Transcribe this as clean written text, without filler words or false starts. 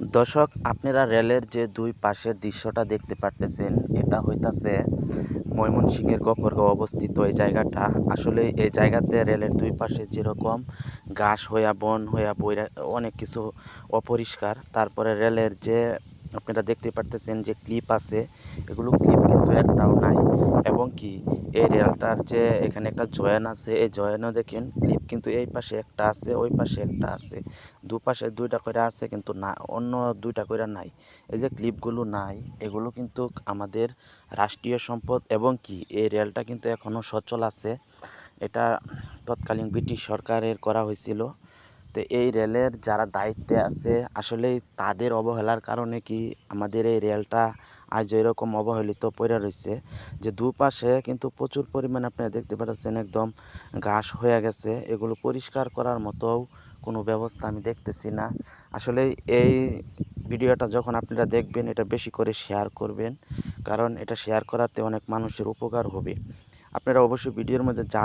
দর্শক, আপনারা রেলের যে দুই পাশের দৃশ্যটা দেখতে পারতেছেন, এটা হইতাছে ময়মনসিংহের গফরগাঁও অবস্থিত এই জায়গাটা। আসলে এই জায়গাতে রেলের দুই পাশে যেরকম ঘাস হইয়া বন হইয়া বইরা অনেক কিছু অপরিষ্কার। তারপরে রেলের যে আপনারা দেখতে পারতেছেন যে ক্লিপ আছে, এগুলো ক্লিপ কিন্তু একটাও নাই। এবং কি এই রেলটার যে এখানে একটা জয়েন আছে, এই জয়েনও দেখেন ক্লিপ কিন্তু এই পাশে একটা আছে, ওই পাশে একটা আছে। দুপাশে দুইটা করে আছে কিন্তু না, অন্য দুইটা করে নাই। এই যে ক্লিপগুলো নাই, এগুলো কিন্তু আমাদের রাষ্ট্রীয় সম্পদ। এবং কি এই রেলটা কিন্তু এখনও সচল আছে। এটা তৎকালীন ব্রিটিশ সরকারের করা হয়েছিল। তো এই রেলের যারা দায়িত্বে আছে, আসলে তাদের অবহেলার কারণে কি আমাদের এই রেলটা আজ এরকম অবহেলিত পড়ে রয়েছে। যে দুপাশে কিন্তু প্রচুর পরিমাণে আপনারা দেখতে পাচ্ছেন একদম ঘাস হয়ে গেছে। এগুলো পরিষ্কার করার মতো কোনো ব্যবস্থা আমি দেখতেছি না। আসলে এই ভিডিওটা যখন আপনারা দেখবেন, এটা বেশি করে শেয়ার করবেন, কারণ এটা শেয়ার করাতে অনেক মানুষের উপকার হবে। আপনারা অবশ্যই ভিডিওর মধ্যে যা